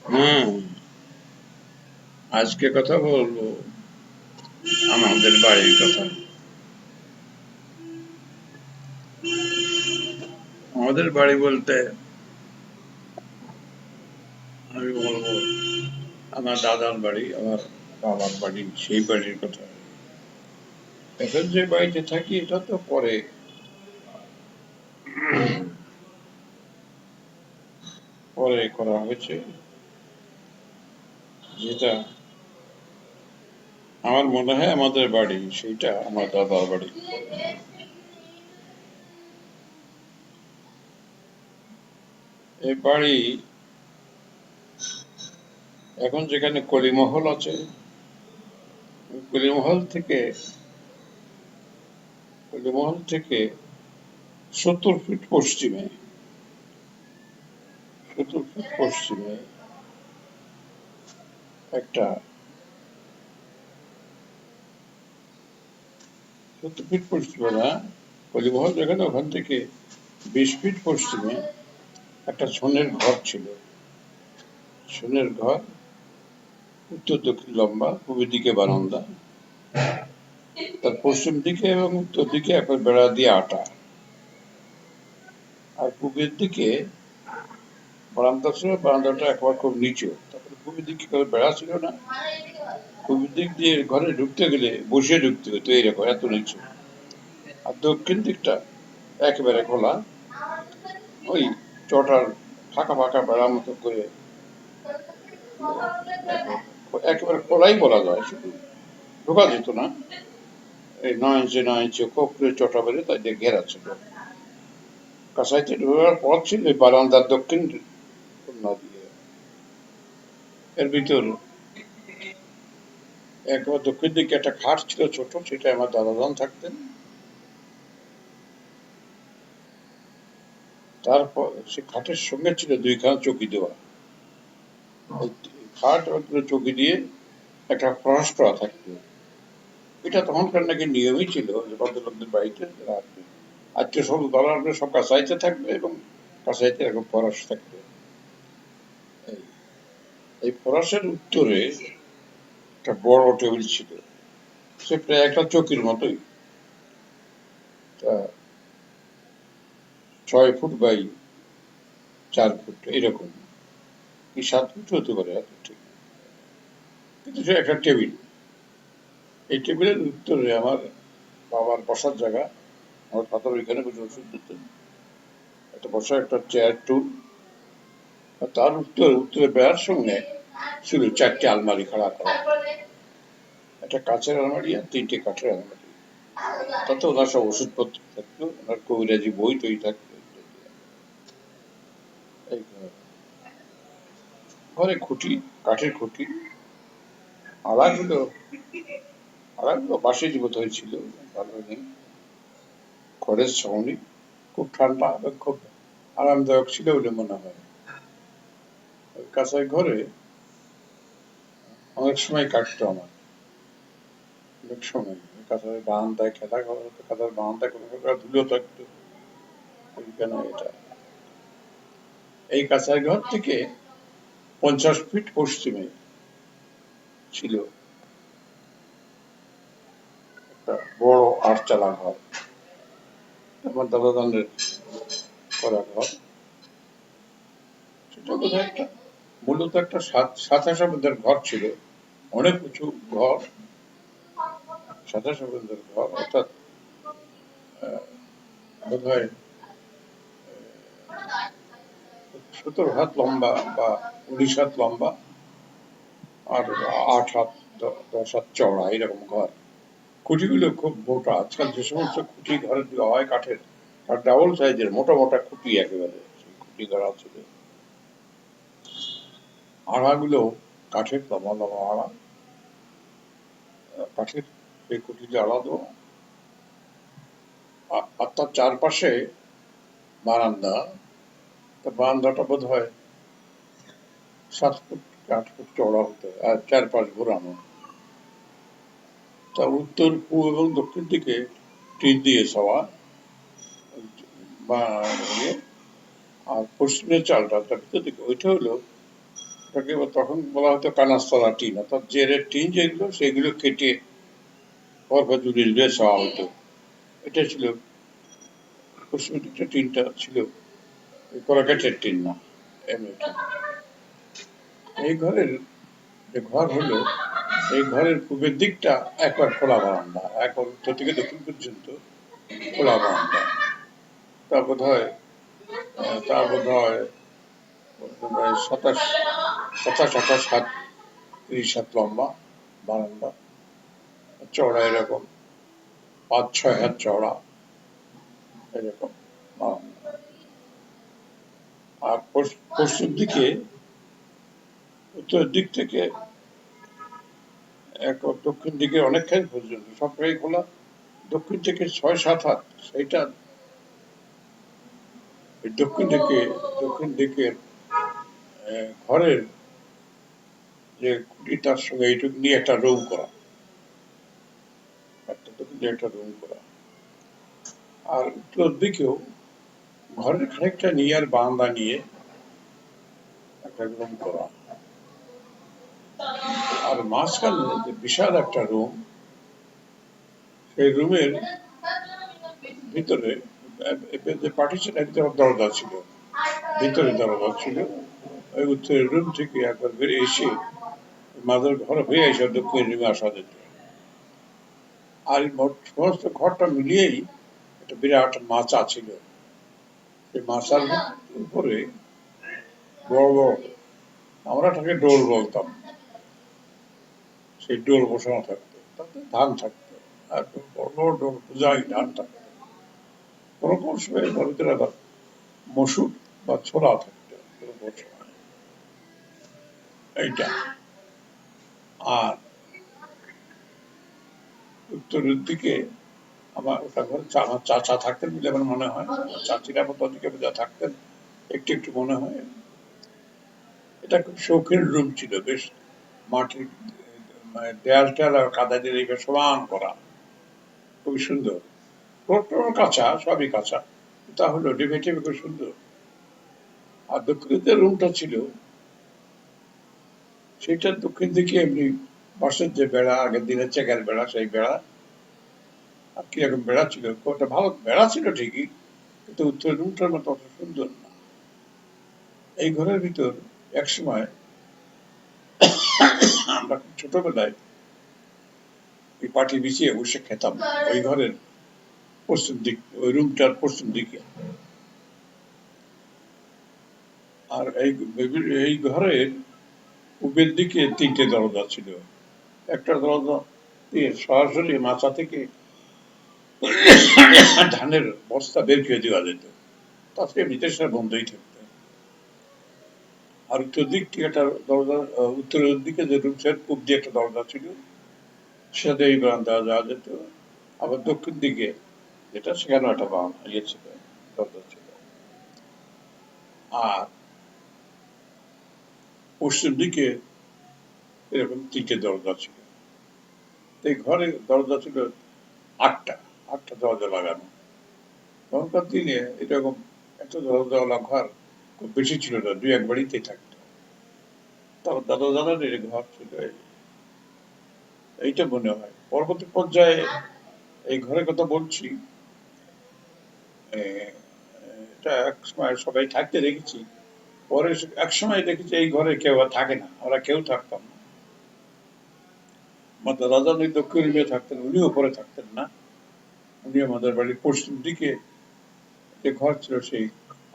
হুম, আজকে কথা বলবো আমাদের বাড়ির কথা। আমাদের বাড়ি বলতে আমি বলবো আমার দাদার বাড়ি, আমার বাবার বাড়ি, সেই বাড়ির কথা। এখন যে বাড়িতে থাকি এটা তো পরে করা হয়েছে। যেটা আমার মনে হয় আমাদের বাড়ি, সেইটা আমার দাদার বাড়ি। এই বাড়ি এখন যেখানে কলিমহল আছে, ওই কলিমহল থেকে 70 ফিট পশ্চিমে, 70 ফিট পশ্চিমে একটা 70 ফিট পশ্চিমে না, কলিমহল যেখানে ওখান থেকে 20 ফিট পশ্চিমে একটা ছনের ঘর ছিল। ছনের ঘর, উত্তর দক্ষিণ লম্বা, পূবের দিকে বারান্দা, তার পশ্চিম দিকে এবং উত্তর দিকে একবার বেড়া দিয়ে আটা, আর পূবের দিকে বারান্দা ছিল। বারান্দাটা একবার খুব নিচু, তারপরে পূবের দিকে কেউ বেড়া ছিল না। পূবের দিক দিয়ে ঘরে ঢুকতে গেলে বসে ঢুকতে হতো, এইরকম এত নিচু। আর দক্ষিণ দিকটা একেবারে খোলা, ওই চটার ফাঁকা ফাঁকা বেড়ার মতো করে, একেবারে খোলাই বলা যায়, শুধু ঢোকা যেত না। এই 9 ইঞ্চি কোপরে চটা বেড়ে তাই দিয়ে ঘেরা ছিল। কাছাইতে ঢোকার পথ ছিল এই বারান্দার দক্ষিণ কোণা দিয়ে। এর ভিতর একবার দক্ষিণ দিকে একটা খাট ছিল ছোট, সেটা আমার দাদাজান থাকতেন। তারপর সে খাটের সঙ্গে ছিল 2খানা চৌকি দেওয়া। ওই খাট এবং চৌকি দিয়ে একটা ফরাসটা থাকতো। এটা তখনকার নাকি নিয়মই ছিল যে ভদ্রলোকদের বাড়িতে যারা আসবে, আত্মীয় স্বজন দল আসবে, সব কাছাইতে থাকবে এবং কাছাইতে এরকম ফরাস থাকবে। এই এই ফরাসের উত্তরে একটা বড় টেবিল ছিল, সে প্রায় একটা চৌকির মতোই। তা 6 ফুট বাই 4 ফুট এরকম, কি 7 ফুট হতে পারে, এত ঠিক না। কিন্তু সে একটা টেবিল। এই টেবিলের উত্তরে আমার বাবার বসার জায়গা, আমার ফাদার ওইখানে বসে ওষুধ দিতেন। একটা বসার একটা চেয়ার টুল, আর তার উত্তরে বেড়ার সঙ্গে ছিল 4টে আলমারি খাড়া করা, একটা কাঁচের আলমারি আর 3টে কাঠের আলমারি। তাতে ওনার সব ওষুধপত্র থাকতো, ওনার কবিরাজি বই টই থাকতো। এই ঘরে খুঁটি, কাঠের খুঁটি, আড়াগুলো আড়াগুলো বাঁশের বোধ হয়েছিল, ভালো নেই। খড়ের ছাউনি, খুব ঠান্ডা এবং খুব আরামদায়ক ছিল বলে মনে হয়। ওই কাঁচাই ঘরে অনেক সময় কাটতো আমার, অনেক সময়। কাঁচার বারান্দায় খেলা করা হতো, কাঁচার বারান্দায় কোনো প্রকার ধুলো থাকতো। ওইখানে এটা, এই কাঁচাই ঘর থেকে 50 ফিট পশ্চিমে ছিল একটা বড় 8 চালা ঘর, আমার দাদাদানের করা ঘর। সেটা বোধহয় একটা, মূলত একটা সাথা সম্বন্ধের ঘর ছিল, অনেক উঁচু ঘর, সাথা সম্বন্ধের ঘর, অর্থাৎ বোধহয় 17 হাত লম্বা বা 19 হাত লম্বা, আর 8 হাত 10 হাত চওড়া, এরকম ঘর। খুঁটিগুলো খুব মোটা। আজকাল যে সমস্ত খুঁটি ঘরে দেওয়া হয় কাঠের, তার ডাবল সাইজের মোটা মোটা খুঁটি, একেবারে সেই খুঁটি করা ছিল। আড়াগুলো কাঠের, লম্বা লম্বা আড়া, কাঠের সেই খুঁটিতে আড়া দেওয়া। আর তার চারপাশে বারান্দা। তা বারান্দাটা বোধ হয় 7 ফুট 8 ফুট চওড়া হতে, আর চারপাশ ঘোরানো। তা উত্তর, পূর্ব এবং দক্ষিণ দিকে টিন দিয়ে ছাওয়া, বা ইয়ে, আর পশ্চিমের চালটা তার ভিতর দিকে, ওইটা হলো তখন বলা হতো কানাস্তলা টিন, অর্থাৎ জেরের টিন যেগুলো সেগুলো কেটে পরপর জুড়ে জুড়ে ছাওয়া হতো। এটা ছিল পশ্চিম দিকটা, টিনটা ছিল করাকাটের টিন না, এমনি টিন। এই ঘরের যে ঘর হলো, এই ঘরের পূবের দিকটা একবার খোলা বারান্দা, একবার উত্তর থেকে দক্ষিণ পর্যন্ত খোলা বারান্দা। তা বোধ হয় 27-28 হাত, 30 হাত লম্বা বারান্দা, চওড়া এরকম 5-6 হাত চওড়া এরকম বারান্দা। আর পশ্চিম দিকে উত্তর দিক থেকে দক্ষিণ দিকে অনেকখানি পর্যন্ত সবটাই খোলা, দক্ষিণ থেকে 6-7 হাত, সেইটা দক্ষিণ দিকে ঘরের যে খুঁটি তার সঙ্গে এইটুকু নিয়ে একটা রুম করা, একটা রুম করা। আর উত্তর দিকেও ঘরের খানিকটা নিয়ে আর বারান্দা নিয়ে একটা রুম করা। আর মাঝখানে যে বিশাল একটা রুম, সেই রুমের ভিতরে যে পার্টিশন, একটা দরজা ছিল, ভিতরে দরজা ছিল। ওই উত্তরের রুম থেকে একবার বেরিয়ে এসে মাদের ঘরে হয়ে এসে দক্ষিণ রুমে আসা যেত। আর সমস্ত ঘরটা মিলিয়েই একটা বিরাট মাচা ছিল। সেই মাচার উপরে বড় বড়, আমরা তাকে ডোল বলতাম, সেই ডোল বসানো থাকতো, তাতে ধান থাকতো, আর বড় বড় ডোল পূজায় ধান থাকতো। কোনো কোনো সময় এর ভিতরে আবার মসুর বা ছোলা থাকতো কোনো কোনো সময়। এইটা। আর উত্তরের দিকে আমার ওটা ঘরে আমার চাচা থাকতেন বলে আমার মনে হয়, চাচিরা মতো ওদিকে বোঝা থাকতেন একটু একটু মনে হয়। এটা খুব শৌখিন রুম ছিল, বেশ মাটির মানে দেয়াল টেয়াল আর কাদা দিয়ে এইভাবে সমান করা, খুবই সুন্দর। টোটাল কাঁচা, সবই কাঁচা, তা হলো ডিবে টিবে খুব সুন্দর। আর দক্ষিণের যে রুমটা ছিল, সেটা দক্ষিণ দিকে এমনি বাঁশের যে বেড়া, আগের দিনের চেকার বেড়া, সেই বেড়া। আর কিরকম বেড়া ছিল, ওটা ভালো বেড়া ছিল ঠিকই, কিন্তু উত্তর রুমটার মতো অত সুন্দর না। এই ঘরের ভিতর একসময় আমরা ছোটবেলায় এই পাটি বিছিয়ে বসে খেতাম, ওই ঘরের পশ্চিম দিক, ওই রুমটার পশ্চিম দিকে। আর এই ঘরের পূবের দিকে 3টে দরজা ছিল। একটা দরজা দিয়ে সরাসরি মাচা থেকে ধানের বস্তা বের করে দেওয়া যেত, তাতে ভিতরে বন্ধই থাকতো। আর উত্তর দিক থেকে একটা দরজা, উত্তরের দিকে যে রুমসের পূব দিয়ে একটা দরজা ছিল, সেটা এই বারান্দা যাওয়া যেত। আবার দক্ষিণ দিকে যেটা, সেখানেও একটা ইয়ে ছিল, দরজা ছিল। আর পশ্চিম দিকে এরকম 3টে দরজা ছিল। এই ঘরে দরজা ছিল 8টা দরজা লাগানো। তখনকার দিনে এরকম এত দরজাওয়ালা ঘর খুব বেশি ছিল না, 2-1 বাড়িতেই থাকতো। তার দাদা দাদাদের ঘর ছিল। এইটা মনে হয় পরবর্তী পর্যায়ে এই ঘরের কথা বলছি, এটা এক সময় সবাই থাকতে দেখেছি, পরে এক সময় দেখেছি এই ঘরে কেউ আর থাকে না, আমরা কেউ থাকতাম না। আমার দাদা দাদি দক্ষিণ রুমে থাকতেন, উনি উপরে থাকতেন না, উনি আমাদের বাড়ির পশ্চিম দিকে যে ঘর ছিল, সেই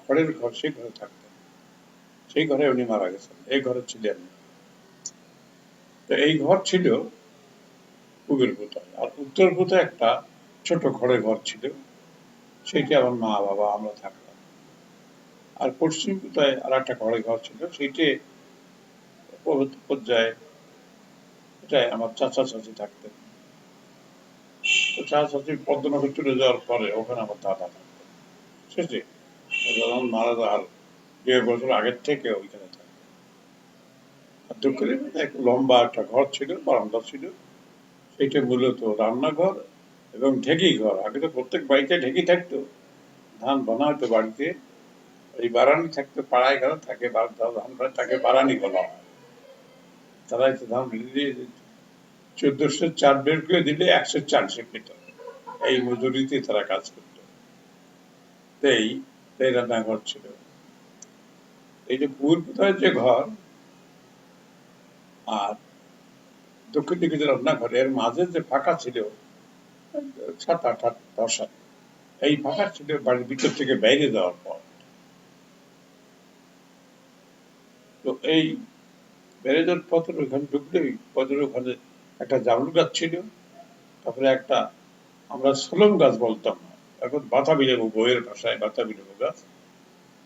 খড়ের ঘর, সেই ঘরে থাকতেন। সেই ঘরে উনি মারা গেছেন, এই ঘরে ছিলেন। তো এই ঘর ছিল পূবের কোথায়, আর উত্তর কোথায় একটা ছোট খড়ের ঘর ছিল, সেইটা আমার মা বাবা আমরা থাকতাম। আর পশ্চিম কোথায় আর একটা খড়ের ঘর ছিল, সেইটে পরবর্তী পর্যায়ে এটাই আমার চাচা চাচি থাকতেন। তো চাচা চাচি পদ্মনগর চলে যাওয়ার পরে ওখানে আমার দাদা থাকতেন শেষে, যখন মারা যাওয়ার 2 বছর আগের থেকে ওইখানে থাকতেন। আর দক্ষিণে এক লম্বা একটা ঘর ছিল, বারান্দা ছিল, সেইটা মূলত রান্নাঘর এবং ঢেকি ঘর। আগে তো প্রত্যেক বাড়িতে ঢেকি থাকতো, ধান বানা হতো বাড়িতে, এই বারানি থাকতো, পাড়ায় ঘরে থাকে ধান ঘরে থাকে, বারানি বলা হয়। তারাই তো ধান দিয়ে দিত। 1400 চাল বের করে দিলে 140 পেত। এই মজুরিতে তারা কাজ করত। এই এই রান্নাঘর ছিল। এই যে পূর্ব যে ঘর আর দক্ষিণ দিকে যে রান্নাঘর, এর মাঝে যে ফাঁকা ছিল 7, 8, 10 হাত, এই ফাঁকা ছিল বাড়ির ভিতর থেকে বাইরে যাওয়ার পর। তো এই বাইরে যাওয়ার পথের ওখানে ঢুকলেই পথের ওখানে একটা জামরুল গাছ ছিল, তারপরে একটা আমরা সোলং গাছ বলতাম না, এখন বাতাবি লেবু, বইয়ের ভাষায় বাতাবি লেবু গাছ,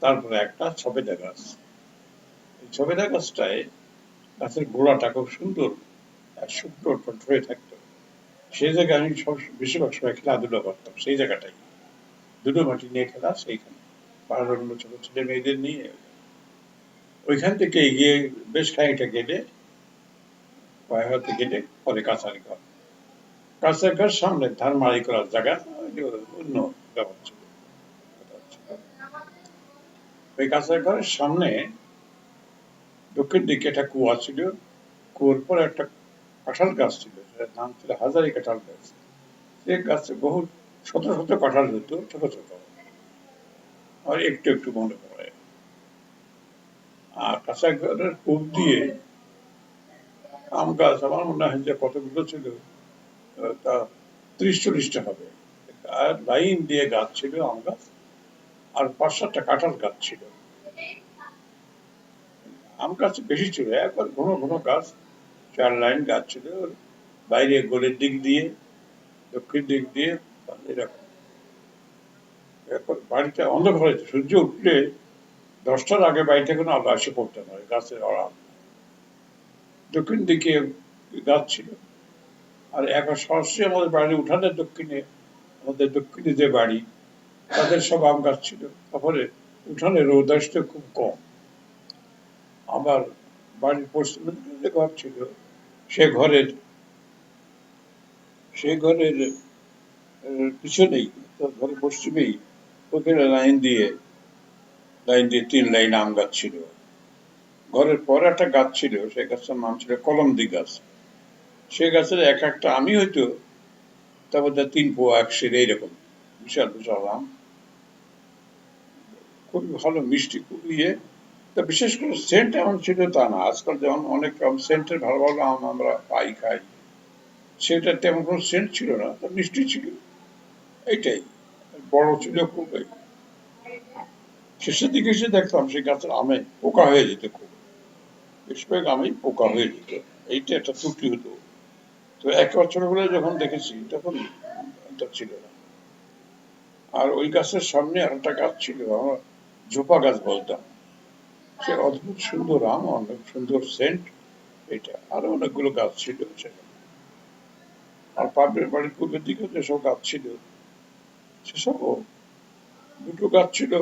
তারপরে একটা সবেদা গাছ। এই সবেদা গাছটায় গাছের গোড়াটা খুব সুন্দর শুকনো হয়ে থাকতো। সেই জায়গায় আমি বেশিরভাগ সময় খেলাধুলা করতাম, সেই জায়গাটাই দুটো মাটি নিয়ে খেলা, সেইখানে পাড়ার অন্য ছোট ছেলে মেয়েদের নিয়ে ওইখান থেকে এগিয়ে বেশ খানিকটা গেলে, পায়ে হাতে গেলে পরে কাছারি ঘর। কাছারি ঘর সামনে ধান মারি করার জায়গা, অন্য ব্যাপার ছিল। ওই কাছারি ঘরের সামনে দক্ষিণ দিকে একটা কুয়া ছিল, কুয়োর পর একটা কাঁঠাল গাছ ছিল, সেটার নাম ছিল হাজারি কাঁঠাল গাছ। সে গাছে বহু শত শত কাঁঠাল হতো, ছোট ছোট, আর একটু একটু মনে পড়ে। আর কাঁচাই ঘরের কূপ দিয়ে আম গাছ আমার মনে হয় যে কতগুলো ছিল, তা 30-40টা হবে। আর লাইন দিয়ে গাছ ছিল আম গাছ, আর 5-7টা কাঁঠাল গাছ ছিল। আম গাছ বেশি ছিল, একবার ঘন ঘন গাছ, 4 লাইন গাছ ছিল। বাইরে গোলের দিক দিয়ে, দক্ষিণ দিক দিয়ে এরকম। বাড়িটা অন্ধকার হয়েছে, সূর্য উঠলে 10টার আগে বাড়িতে কোনো আলো এসে পড়তে নয়, গাছের আড়াল। দক্ষিণ দিকে গাছ ছিল, আর এখন সরাসরি আমাদের বাড়ির উঠানের দক্ষিণে, আমাদের দক্ষিণে যে বাড়ি তাদের সব আম গাছ ছিল। তারপরে উঠানে রোদ আসতে খুব কম। আমার বাড়ির পশ্চিমে যে ঘর ছিল, সে ঘরের পিছনেই, ঘরের পশ্চিমেই ওখানে লাইন দিয়ে 3 লাইন আম গাছ ছিল। ঘরের পরে একটা গাছ ছিল, সেই গাছটার নাম ছিল কলমদি গাছ। সে গাছের এক একটা আমি হয়তো তারপর 3 পোয়া 1 সের এইরকম বিশাল বিশাল আম, খুবই ভালো মিষ্টি, খুব ইয়ে। তা বিশেষ করে সেন্ট এমন ছিল তা না, আজকাল যেমন অনেক সেন্টের ভালো ভালো আম আমরা পাই খাই, সেটা তেমন কোনো সেন্ট ছিল না, তা মিষ্টি ছিল, এইটাই। বড় ছিল খুব। শেষের দিকে এসে দেখতাম সেই গাছের আমে পোকা হয়ে যেত খুব, বেশিরভাগ আমেই পোকা হয়ে যেত, এইটা একটা ত্রুটি হতো। তো 1 বছর হলে যখন দেখেছি তখন এটা ছিল না। আর ওই গাছের সামনে আর একটা গাছ ছিল, আমরা ঝোপা গাছ বলতাম। সে অদ্ভুত সুন্দর আম, অনেক সুন্দর সেন্ট, এটা। আরো অনেকগুলো গাছ ছিল সেখানে। আর পাশের বাড়ির পূর্বের দিকে যেসব গাছ ছিল, সেসবও 2টো গাছ ছিল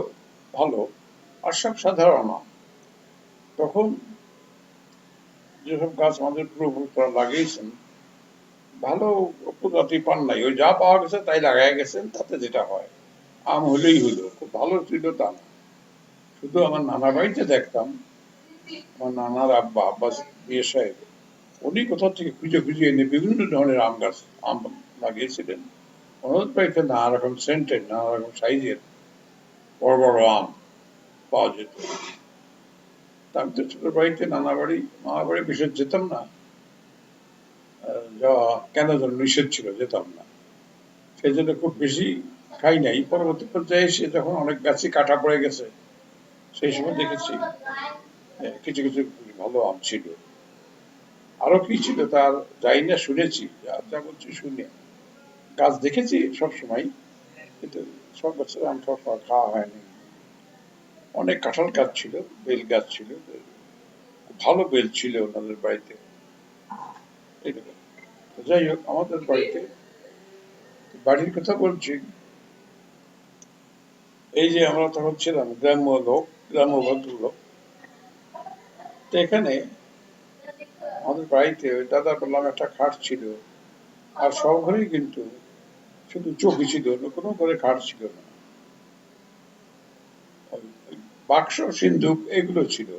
ভালো, আর সব সাধারণ আম। তখন যেসব গাছ আমাদের পূর্বপুরুষরা লাগিয়েছেন, ভালো প্রজাতি পান নাই, ওই যা পাওয়া গেছে তাই লাগাই গেছেন, তাতে যেটা হয় আম হলেই হলো, খুব ভালো ছিল তা না। শুধু আমার নানা বাড়িতে দেখতাম, আমার নানার আব্বা, আব্বাস বিয়ে সাহেব, উনি কোথা থেকে খুঁজে খুঁজে এনে বিভিন্ন ধরনের আম গাছ আম লাগিয়েছিলেন। ওনার বাড়িতে নানা রকম সেন্টের, নানা রকম সাইজের বড় বড় আম পাওয়া যেত। আমি তো ছোট বাড়িতে নানা বাড়ি বিশেষ যেতাম না, যাওয়া কেন যেন নিষেধ ছিল, যেতাম না। সেই জন্য খুব বেশি খাই নাই। পরবর্তী পর্যায়ে এসে যখন অনেক গাছই কাটা পড়ে গেছে, সেই সময় দেখেছি কিছু কিছু ভালো আম ছিল। আরো কি ছিল তার যাই না, শুনেছি, যা বলছি শুনে। গাছ দেখেছি সব সময়, কিন্তু সব গাছের আম সবসময় খাওয়া হয়নি। অনেক কাঁঠাল গাছ ছিল, বেল গাছ ছিল, ভালো বেল ছিল ওনাদের বাড়িতে, এইরকম। যাই হোক, আমাদের বাড়িতে, বাড়ির কথা বলছি, এই যে আমরা তখন ছিলাম গ্রাম্য লোক, গ্রাম্য ভদ্রলোক। তো এখানে আমাদের বাড়িতে ওই দাদা বললাম একটা খাট ছিল, আর সব ঘরেই কিন্তু শুধু চৌকি ছিল, কোনো ঘরে খাট ছিল না। বাক্স, সিন্ধুক এগুলো ছিল,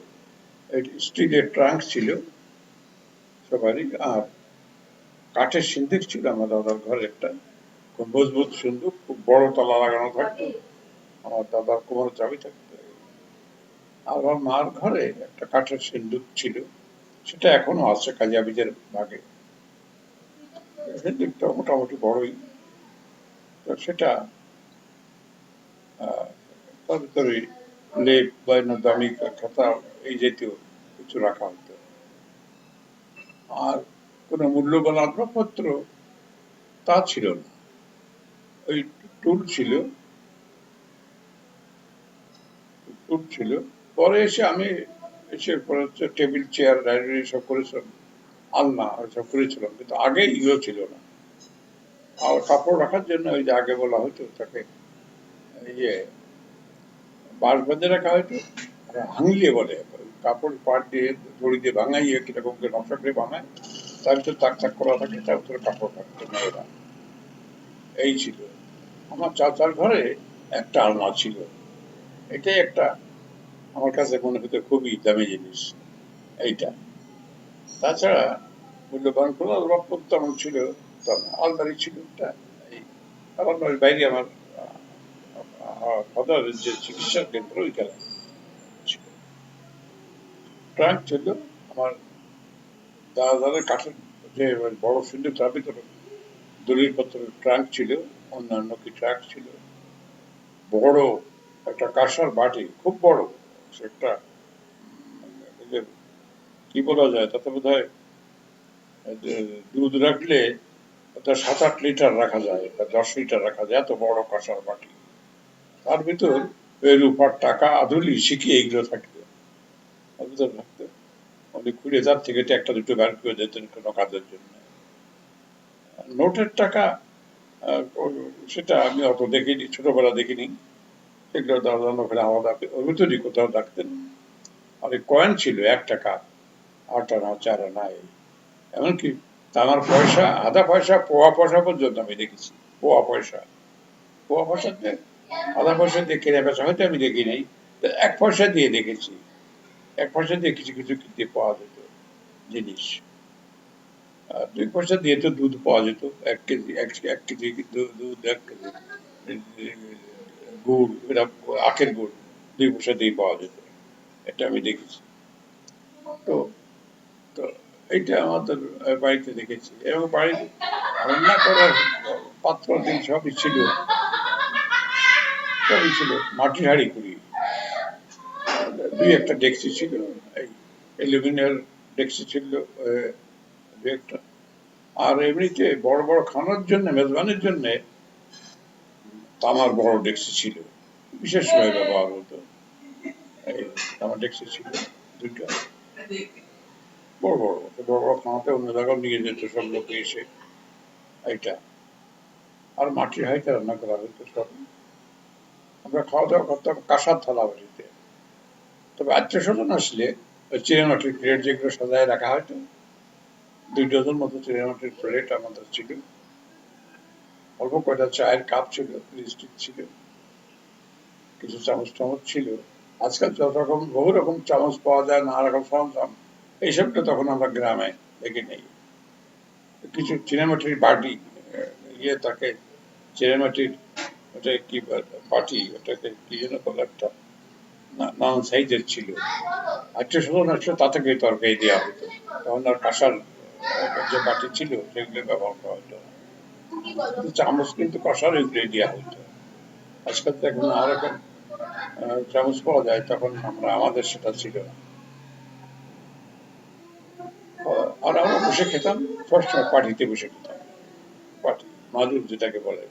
স্টিলের ট্রাঙ্ক ছিল, বাড়ি। আর কাঠের সিন্দুক ছিল আমার দাদার ঘরে একটা, খুব মজবুত সিন্দুক, খুব বড় তালা লাগানো থাকতো, আমার দাদার কোমরে চাবি থাকতো। আর আমার মার ঘরে একটা কাঠের সিন্দুক ছিল, সেটা এখনো আছে কাজিয়াবিজের ভাগে। সিন্দুকটা মোটামুটি বড়ই, তো সেটা তার ভিতরে লেপ বা দামি খাতা এই জাতীয় কিছু রাখা হতো। আর কোনো মূল্যবান আসবাবপত্র তা ছিল না। ওই টুল ছিল, পরে এসে আমি টেবিল চেয়ার ডাইনিং সব করেছিলাম, আলনা সব করেছিলাম, কিন্তু আগে ইয়ে ছিল না। আর কাপড় রাখার জন্য ওই যে আগে বলা হতো তাকে ইয়ে বাঁশ বেঁধে রাখা হয়তো, হাংলিয়ে বলে, কাপড় পাট দিয়ে দড়ি দিয়ে ভাঙাইয়ে কিরকম নকশা করে বানায়, তার ভিতরে তাক তাক করা থাকে, তার ভিতরে কাপড় থাকতো মেয়েরা। এই ছিল আমার চাচার ঘরে একটা আলনা ছিল। এটাই একটা আমার কাছে মনে হতো খুবই দামি জিনিস এইটা। তাছাড়া মূল্যবান কোনো আসবাবপত্র তেমন ছিল তা না। আলমারি ছিল একটা, এই আলমারির বাইরে আমার ফাদারের যে চিকিৎসার কেন্দ্র ওইখানে ছিল। ট্রাঙ্ক ছিল আমার দাদাদের কাঠের, যে বড় সিন্ধুক, তার ভিতরে দলিলপত্রের ট্রাঙ্ক ছিল, অন্যান্য কি ট্রাঙ্ক ছিল। বড় একটা কাঁসার বাটি, খুব বড় একটা, কি বলা যায় তাতে বোধ হয় দুধ রাখলে ওটা 7-8 লিটার রাখা যায়, 10 লিটার রাখা যায়, এত বড় কাঁসার বাটি। তার ভিতর রূপার টাকা আধুলি শিখিয়ে এগুলো থাকতো, ভিতর থাকতো। উনি খুঁড়ে তার থেকে একটা দুটো বের করে দিতেন কোনো কাজের জন্য। নোটের টাকা সেটা আমি অত দেখিনি, ছোটবেলা দেখিনি, সেগুলো দাদা ওখানে আলাদা ওর ভিতরই কোথাও রাখতেন। আর কয়েন ছিল 1 টাকা, 8 আনা, 4 আনা, এমনকি আমার পয়সা, আধা পয়সা, পোয়া পয়সা পর্যন্ত আমি দেখেছি। পোয়া পয়সা, পোয়া পয়সাতে আধা পয়সা দিয়ে কেনা বেচা হয়তো আমি দেখি নাই, 1 পয়সা দিয়ে দেখেছি। 1 পয়সা দিয়ে কিছু কিছু কিনতে পাওয়া যেত জিনিস। 2 পয়সা দিয়ে তো দুধ পাওয়া যেত, 1 কেজি, 1 কেজি দুধ, 1 কেজি গুড়, এটা আখের গুড় 2 পয়সা দিয়ে পাওয়া যেত, এটা আমি দেখেছি। তো তো এইটা আমাদের বাড়িতে দেখেছি। এবং বাড়িতে রান্না করার পাত্র সবই ছিল, মাটির হাঁড়ি কুড়ি, 2-1টা ডেকচি ছিল, এই অ্যালুমিনিয়াম ডেকচি ছিল 2-1টা। আর এমনিতে বড় বড় খানার জন্য, মেজবানির জন্য তামার বড় ডেকচি ছিল, বিশেষ সময় ব্যবহার হতো। এই তামার ডেকচি ছিল 2টা, বড় বড় বড় বড় খানাতে অন্য জায়গায় নিয়ে যেত সব লোকে এসে, এইটা। আর মাটির হাঁড়িতে রান্না করা হতো সব। আমরা খাওয়া দাওয়া করতাম কাঁসার থালা বাটিতে। তবে আত্মীয় স্বজন আসলে চিনেমাটির প্লেট যেগুলো সাজায় রাখা হয়তো, 2 ডজন মতো চিনেমাটির প্লেট আমাদের ছিল। অল্প কয়টা চায়ের কাপ ছিল, লিপস্টিক ছিল, কিছু চামচ টামচ ছিল। আজকাল যত রকম বহু রকম চামচ পাওয়া যায়, নানা রকম সরঞ্জাম, এইসবটা তখন আমরা গ্রামে দেখি নেই। কিছু চিনেমাটির বাটি, ইয়ে থাকে চিনেমাটির, ওটা কি বাটি, ওটাকে কি যেন বলে, একটা নানান সাইজের ছিল। আত্মীয় স্বজন আসলে তা থেকে তরকারি দেওয়া হতো, তখন আর কাঁসার যে বাটি ছিল সেগুলো ব্যবহার করা হতো না। চামচ কিন্তু কাঁসার ওইগুলোই দেওয়া হতো। আজকাল তো এখন আর এখন চামচ পাওয়া যায়, তখন আমাদের সেটা ছিল না। আর আমরা বসে খেতাম, সবসময় পাটিতে বসে খেতাম, পাটি মাদুর যেটাকে বলে,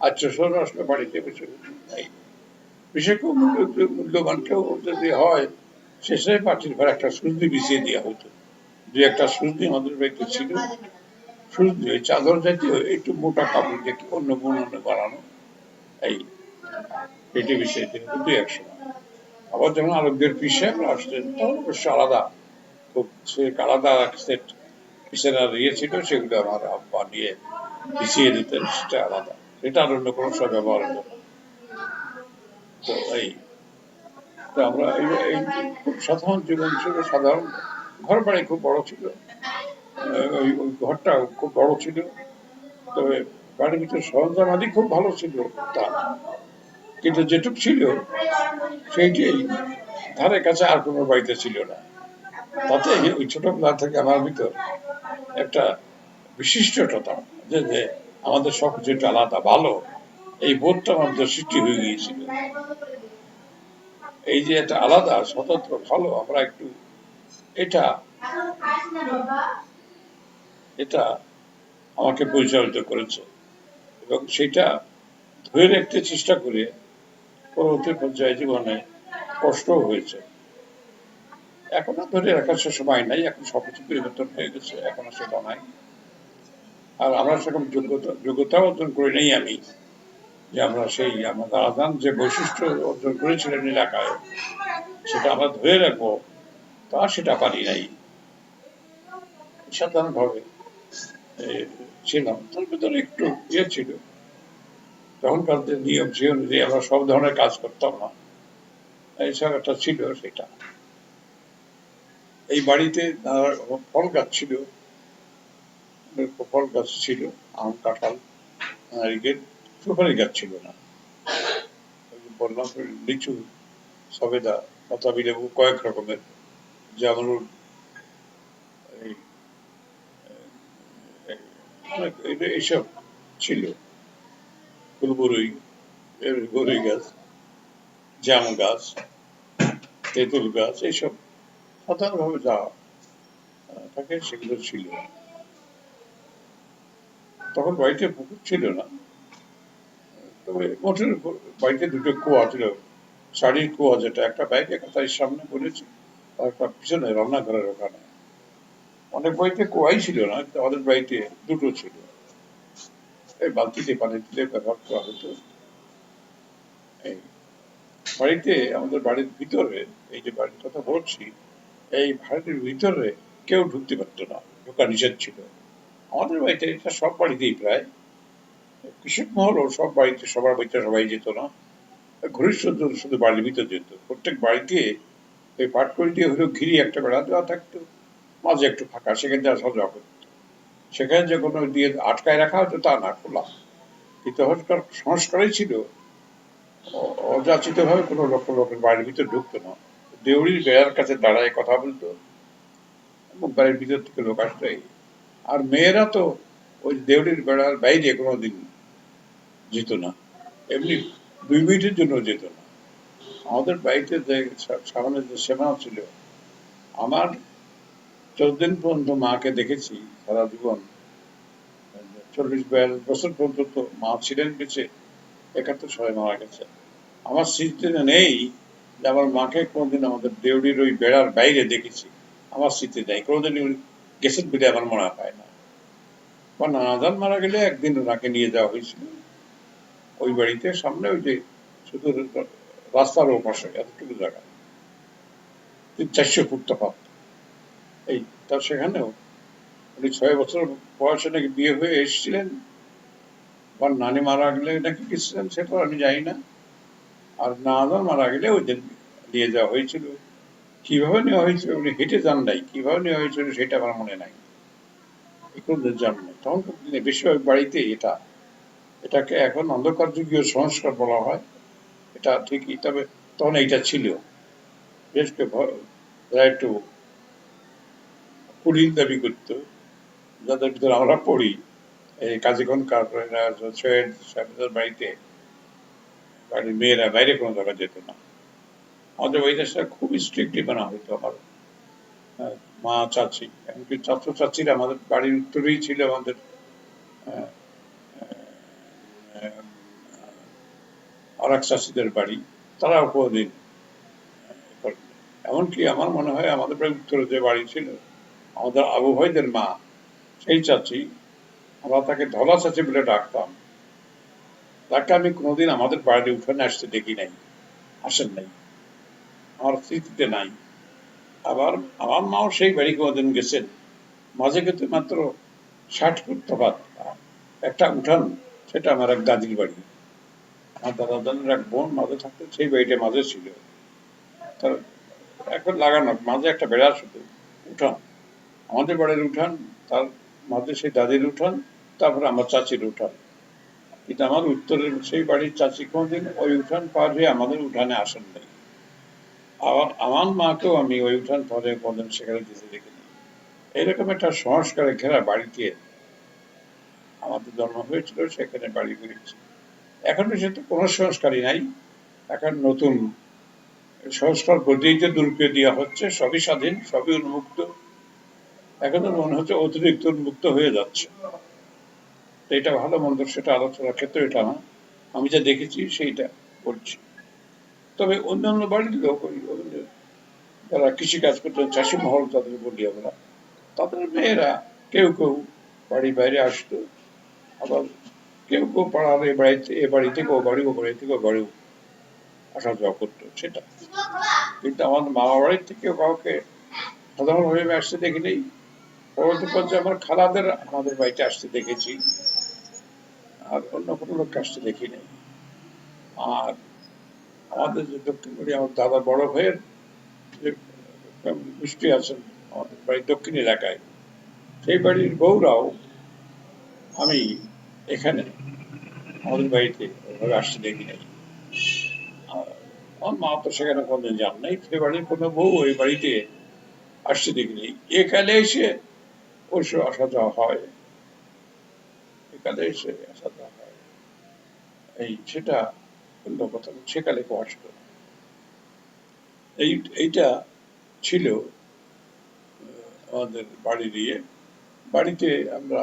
আত্মীয় স্বজন আসলে বাড়িতে বসে এই বিশেষ করে মূল্যবান কেউ যদি হয়, শেষে পাটির ঘরে একটা সুজনি বিছিয়ে দেওয়া হতো। 2-1টা সুজনি আমাদের বাড়িতে ছিল, সুজনি ওই চাদর জাতীয় একটু মোটা কাপড় দিয়ে অন্য বুননে বানানো, এই পেটে বিছিয়ে দিয়ে হতো 2-1 সময়। আবার যখন আরবদের পিসে আসতেন তখন অবশ্য আলাদা, খুব সে আলাদা সেট পিসের আর ইয়ে ছিল, সেগুলো আমার আব্বা নিয়ে পিছিয়ে দিতেন, সেটা আলাদা, সেটা আর অন্য কোনো সময় ব্যবহার হতো না। তো এই তো আমরা এই খুব সাধারণ জীবন ছিল, সাধারণ ঘর বাড়ি খুব বড় ছিল, ওই ওই ঘরটা খুব বড় ছিল, তবে বাড়ির ভিতরে সরঞ্জাম আদি খুব ভালো ছিল তা না। কিন্তু যেটুক ছিল সেইটি ধারে কাছে আর কোনো বাড়িতে ছিল না। তাতে ওই ছোটবেলা থেকে আমার ভিতর একটা বিশিষ্টতা, যে আমাদের সবকিছু একটা আলাদা ভালো, এই বোধটা আমাদের সৃষ্টি হয়ে গিয়েছিল। এই যে একটা আলাদা স্বতন্ত্র ভালো আমরা একটু, এটা এটা আমাকে পরিচালিত করেছে, এবং সেটা ধরে রাখতে চেষ্টা করে পরবর্তী পর্যায়ে জীবনে কষ্টও হয়েছে। এখন আর ধরে রাখার সে সময় নাই, এখন সবকিছু পরিবর্তন হয়ে গেছে, এখন আর সেটা নাই। আর আমরা সেরকম যোগ্যতা অর্জন করি নাই আমি, যে আমরা সেই আমাদের আজান যে বৈশিষ্ট্য অর্জন করেছিলেন এলাকায় সেটা আমরা ধরে রাখবো, তা সেটা পারি নাই। সাধারণভাবে ছিলাম, তার ভিতরে একটু ইয়ে ছিল, তখনকার যে নিয়ম সে অনুযায়ী আমরা সব ধরনের কাজ করতাম না, এইসব একটা ছিল সেটা। এই বাড়িতে ফল গাছ ছিল, ফল গাছ ছিল, আম, কাঁঠাল, নারিকেল, সুপারি গাছ ছিল না। বললাম লিচু, সবেদা, বাতাবি লেবু, কয়েক রকমের, যেমন এইসব ছিল, ফুলবরই, বরই গাছ, জাম গাছ, তেঁতুল গাছ, এইসব সাধারণভাবে যা থাকে সেগুলো ছিল। তখন বাড়িতে পুকুর ছিল না, তবে মোটের বাড়িতে দুটো কুয়া ছিল, শাড়ির কুয়া, যেটা একটা বাইকে তার সামনে বলেছি, আর একটা পিছনে রান্নাঘরের ওখানে। অনেক বাড়িতে কুয়াই ছিল না, আমাদের বাড়িতে দুটো ছিল। এই বালতিতে পানি তুলে ব্যবহার করা হতো। এই বাড়িতে, আমাদের বাড়ির ভিতরে, এই যে বাড়ির কথা বলছি, এই বাড়ির ভিতরে কেউ ঢুকতে পারতো না, ঢোকা নিষেধ ছিল। আমাদের বাড়িতে, এটা সব বাড়িতেই প্রায়, কৃষক মহলও সব বাড়িতে, সবার বাড়িতে সবাই যেত না, ঘনিষ্ঠজন শুধু বাড়ির ভিতর যেত। প্রত্যেক বাড়িতে ওই পাটকড়ি দিয়ে হলেও ঘিরে একটা বেড়া দেওয়া থাকতো, মাঝে একটু ফাঁকা, সেখানে যারা সব যাওয়া করতো। সেখানে যে কোনো দিয়ে আটকায় রাখা হতো তা না, খোলা। কিন্তু সংস্কারই ছিল অযাচিত ভাবে কোনো লোকের বাড়ির ভিতর ঢুকতো না, দেউড়ির বেড়ার কাছে দাঁড়ায় কথা বলতো, এবং বাড়ির ভিতর থেকে লোক আসতো। আর মেয়েরা তো ওই দেউড়ির বেড়ার বাইরে কোনোদিন যেত না, এমনি 2 মিনিটের জন্য যেত না। আমাদের বাড়িতে যে সামনে যে সীমা ছিল, আমার 14 দিন পর্যন্ত মাকে দেখেছি সারা জীবন, 40-42 বছর পর্যন্ত মা ছিলেন বেঁচে, 71 সালে মারা গেছে। আমার স্মৃতিতে নেই যে আমার মাকে কোনোদিন আমাদের দেউড়ির ওই বেড়ার বাইরে দেখেছি, আমার স্মৃতি নেই, কোনোদিন গেছেন বলে আমার মনে হয় না। আমার নানাজান মারা গেলে একদিন ওনাকে নিয়ে যাওয়া হয়েছিল ওই বাড়িতে, সামনে ওই যে শুধু রাস্তার ও পাশে এতটুকু জায়গা, 400 ফুট তফাৎ। এই তার সেখানেও উনি 6 বছর বয়সে নাকি বিয়ে হয়ে এসেছিলেন, আমার নানি মারা গেলে নাকি গেছিলেন, সেটা আমি জানি না। আর নানাজান মারা গেলে ওই দিন নিয়ে যাওয়া হয়েছিল। কিভাবে নেওয়া হয়েছিল উনি হেঁটে যান নাই, কিভাবে নেওয়া হয়েছিল সেটা আমার মনে নাই, কোনদিন যান নাই। তখনকার দিনে বেশিরভাগ বাড়িতে এটাকে এখন অন্ধকার যুগীয় সংস্কার বলা হয়, এটা ঠিকই, তবে তখন এইটা ছিল। বিশেষ করে যারা একটু কুড়ির দাবি করতো, যাদের ভিতরে আমরা পড়ি, এই কাজীগণ সাহেবদের বাড়িতে বাড়ির মেয়েরা বাইরে কোনো জায়গায় যেত না। আমাদের বাড়িতে সেটা খুব স্ট্রিক্টলি মানা হতো। আমার মা, চাচি, এমনকি চাচু চাচিরা আমাদের বাড়ির উত্তরেই ছিল আমাদের আর এক চাচিদের বাড়ি, তারাও কোনোদিন, এমনকি আমার মনে হয় আমাদের বাড়ির উত্তরে যে বাড়ি ছিল আমাদের আবু ভাইদের মা, সেই চাচি, আমরা তাকে ধলা চাচি বলে ডাকতাম, তাকে আমি কোনোদিন আমাদের বাড়ির উঠানে আসতে দেখি নাই, আসেন নাই, আমার স্মৃতিতে নাই। আবার আমার মাও সেই বাড়ি কোনোদিন গেছেন, মাঝে কিন্তু মাত্র 60 ফুট তফাৎ একটা উঠান, সেটা আমার এক দাদির বাড়ি। আমার দাদা দাদির এক বোন মাঝে থাকতো, সেই বাড়িটা মাঝে ছিল, তার এখন লাগানো মাঝে একটা বেড়া, শুধু উঠান, আমাদের বাড়ির উঠান, তার মাঝে সেই দাদির উঠান, তারপরে আমার চাচির উঠান। কিন্তু আমার উত্তরের সেই বাড়ির চাচি কোনদিন ওই উঠান পার হয়ে আমাদের উঠানে আসেন নাই। আবার আমার মাকেও আমি ওই উঠান পরে কোনদিন সেখানে যেতে দেখিনি। এরকম একটা সংস্কারে ঘেরা বাড়িতে আমাদের জন্ম হয়েছিল, সেখানে বাড়ি করেছি। এখন সেটা কোনো সংস্কারই নাই। এখন নতুন সংস্কার করতেই যে দুর্গে দেওয়া হচ্ছে, সবই স্বাধীন, সবই উন্মুক্ত। এখন তো মনে হচ্ছে অতিরিক্ত উন্মুক্ত হয়ে যাচ্ছে। এটা ভালো মন্দ সেটা আলোচনার ক্ষেত্রে এটা না, আমি যা দেখেছি সেইটা বলছি। তবে অন্যান্য বাড়ির লোক যারা কৃষিকাজ করতেন, চাষি মহল যাদের বলি আমরা, তাদের মেয়েরা কেউ কেউ বাড়ির বাইরে আসতো, আবার কেউ কেউ পাড়ার এ বাড়ি থেকে ও বাড়ি, ও বাড়ি থেকে ও বাড়ি আসা যাওয়া করতো, সেটা। কিন্তু আমাদের মামা বাড়ির থেকে কাউকে সাধারণভাবে আমি আসতে দেখিনি। পরবর্তী পর্যায়ে আমার খালাদের আমাদের বাড়িতে আসতে দেখেছি, আর অন্য কোনো লোককে আসতে দেখি নাই। আর আমাদের যে দক্ষিণ বাড়ি, আমার দাদা বড় ভাইয়ের যে গোষ্ঠী আছেন আমাদের বাড়ির দক্ষিণ এলাকায়, সেই বাড়ির বউরাও আমি এখানে আমাদের বাড়িতে ওভাবে আসতে দেখি নাই। আমার মা তো সেখানে কোনদিন যান নাই, সে বাড়ির কোনো বউ ওই বাড়িতে আসতে দেখিনি। এখানে এসে অবশ্য আসা যাওয়া হয়, এখানে এসে আসা যাওয়া হয়, সেটা অন্য কথা। সেকালে কেউ আসতো না। এইটা ছিল আমাদের বাড়ির বাড়িতে আমরা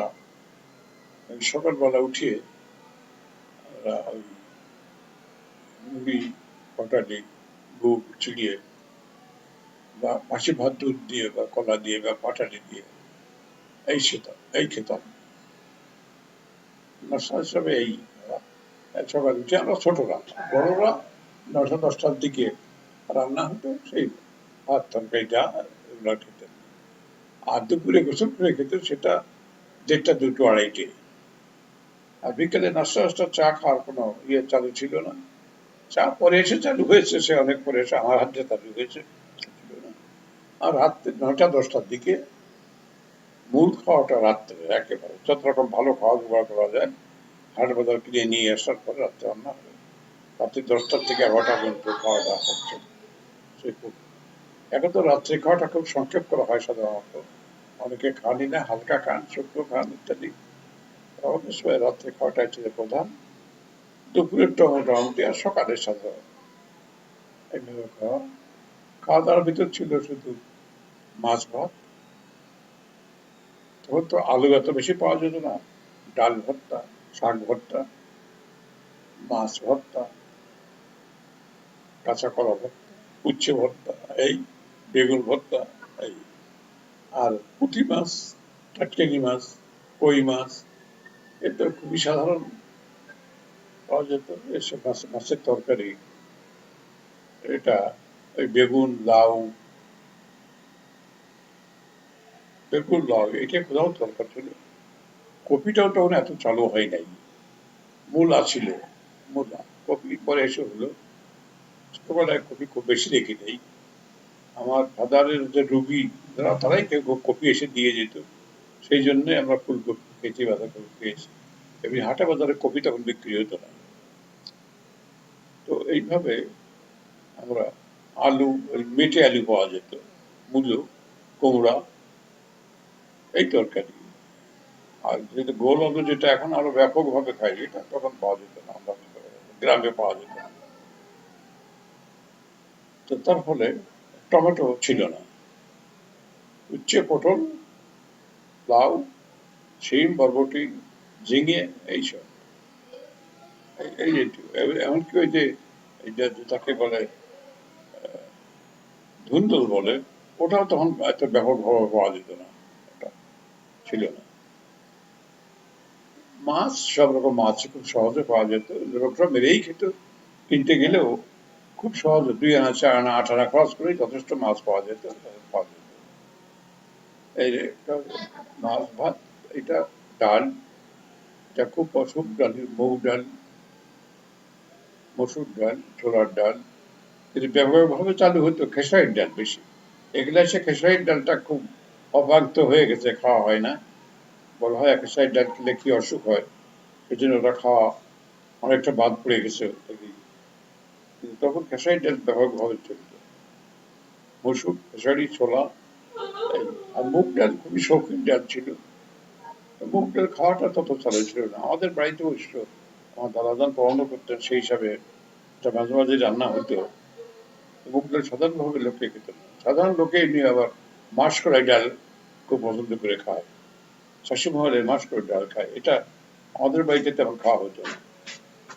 সকালবেলা উঠিয়ে আমরা ওই মুড়ি, পটালি, গুড় চিড়িয়ে বা মাছি ভাত দুধ দিয়ে বা কলা দিয়ে বা পাটালি দিয়ে এই খেতাম নাস্তা হিসাবে। সকাল উঠে আমরা ছোটরা, বড়রা 9টা-10টার দিকে রান্না হতো, সেই ভাত তরকারিটা এগুলো খেতেন। আর দুপুরে গোসল করে খেতেন, সেটা 1টা, 2টো, 2:30-টে। আর বিকেলে নাস্তা চা খাওয়ার কোনো চালু ছিল না। চা পরে এসে চালু হয়েছে, সে অনেক পরে এসে আমার হাতে চালু হয়েছে, ছিল না। আর রাত্রে 9টা-10টার দিকে মূল খাওয়াটা রাত্রে একেবারে যত রকম ভালো খাওয়া জোগাড় করা যায় হাট বাজার কিনে নিয়ে আসার পরে রাত্রে রান্না হবে। রাত্রি 10টা থেকে 11টা পর্যন্ত খাওয়া দাওয়া হচ্ছে। এখন তো রাত্রে খাওয়াটা খুব সংক্ষেপ করা হয় সাধারণত, অনেকে খানই না, হালকা খান, শুক্তো খান ইত্যাদি। আমাদের সময় রাত্রে খাওয়াটা হচ্ছে প্রধান, দুপুরেরটা মোটামুটি, আর সকালের সাধারণ এইভাবে খাওয়া। খাওয়া দাওয়ার ভিতর ছিল শুধু মাছ ভাত। তখন তো আলু এত বেশি পাওয়া যেত না। ডাল ভর্তা, শাক ভর্তা, মাছ ভর্তা, কাঁচা কলা ভর্তা, উচ্ছে ভর্তা, বেগুন ভর্তা, এই আর পুঁটি মাছ, টাটকানি মাছ, কই মাছ, এটা খুবই সাধারণ পাওয়া যেত। এসব মাছের তরকারি, এটা ওই বেগুন লাউ এটা কোথাও দরকার ছিল। কপিটাও তখন এত চালু হয় নাই, মূলা ছিল, কপি পরে এসে হলো। ছোটবেলায় কপি খুব বেশি দেখি নেই। আমার ফাদারের যে রুগী তারাই কেউ কপি এসে দিয়ে যেত, সেই জন্য আমরা ফুলকপি খেয়েছি, বাঁধাকপি খেয়েছি। এমনি হাটে বাজারে কপি তখন বিক্রি হতো না। তো এইভাবে আমরা আলু, ওই মেটে আলু পাওয়া যেত, মূলো, কুমড়া, এই তরকারি। আর যেটা গোল আলু, যেটা এখন আরো ব্যাপকভাবে খাই, এটা তখন পাওয়া যেত না, আমরা গ্রামে পাওয়া যেত না। তো তার ফলে টমেটো ছিল না। উচ্ছে, পটল, লাউ, শিম, বরবটি, ঝিঙে, এইসব। এমনকি ওই যে তাকে বলে ধুন্দুল বলে, ওটাও তখন এত ব্যাপকভাবে পাওয়া যেত না, ওটা ছিল না। মাছ, সব রকম মাছ খুব সহজে পাওয়া যেত, লোকরা মেরেই খেত। কিনতে গেলেও খুব সহজে 2 আনা, 4 আনা, 8 আনা খরচ করেই যথেষ্ট মাছ পাওয়া যেত। এই মাছ ভাত, এটা ডাল, এটা খুব মসুর ডাল, মুগ ডাল, মসুর ডাল, ছোলার ডাল। কিন্তু ব্যাপকভাবে চালু হতো খেসারির ডাল বেশি। এগুলা এসে খেসারির ডালটা খুব অবান্ত হয়ে গেছে, খাওয়া হয় না। বলা হয় একাশাই ডাল খেলে কি অসুখ হয়, এই জন্য ওটা খাওয়া অনেকটা বাদ পড়ে গেছে। কিন্তু তখন খেসারি ডাল ব্যাপকভাবে চলত। মসুর, খেসারি, ছোলা, আর মুগ ডাল খুবই শৌখিন ডাল ছিল। মুগ ডাল খাওয়াটা তত চালু ছিল না আমাদের বাড়িতে। অবশ্য আমার দাদাজান পড়ানো করতেন, সেই হিসাবে এটা মাঝে মাঝে রান্না হতো। মুগ ডাল সাধারণভাবে লোকে খেত না, সাধারণ লোকে এমনি আবার মাসকলাই ডাল খুব পছন্দ করে খায়। শাশুমহলে মাসকলাই ডাল খায়, এটা আমাদের বাড়িতে তেমন খাওয়া হতো না।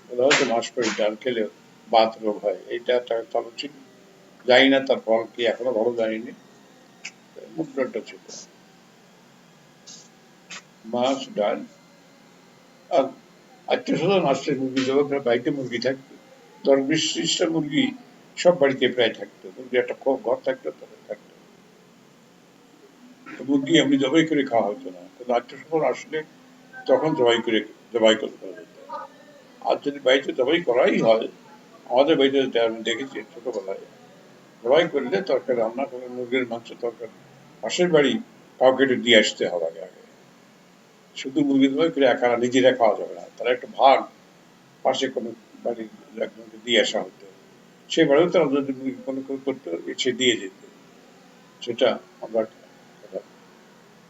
বলা হয়তো মাসকলাই ডাল খেলে বাত রোগ হয়, এইটা একটা চালু ছিল। জানি না তার ফল কি, এখনো ভালো জানিনি। মুগ ডালটা ছিল, মাছ, ডাল, আর আত্মীয় স্বজন আসলে মুরগি জবাই করে। বাড়িতে মুরগি থাকতো, 10-20-30টা মুরগি সব বাড়িতে প্রায় থাকতো। মুরগি একটা ঘর থাকতো, তাদের থাকতো। মুরগি এমনি জবাই করে খাওয়া হতো না, কিন্তু আত্মীয় স্বজন আসলে তখন জবাই করতে হতো। আর যদি বাড়িতে জবাই করাই হয়, আমাদের বাড়িতে আমি দেখেছি ছোটবেলায়, জবাই করলে তরকারি রান্না করে মুরগির মাংস তরকারি পাশের বাড়ি কাউকে একটু দিয়ে আসতে হবে আগে আগে। শুধু মুরগি জবাই করে একা নিজেরা খাওয়া যাবে না, তারা একটা ভাগ পাশে কোনো বাড়ির একজনকে দিয়ে আসা হতো। সে বাড়িও তারা যদি মুরগি কোনো করতো, সে দিয়ে যেত। সেটা আমরা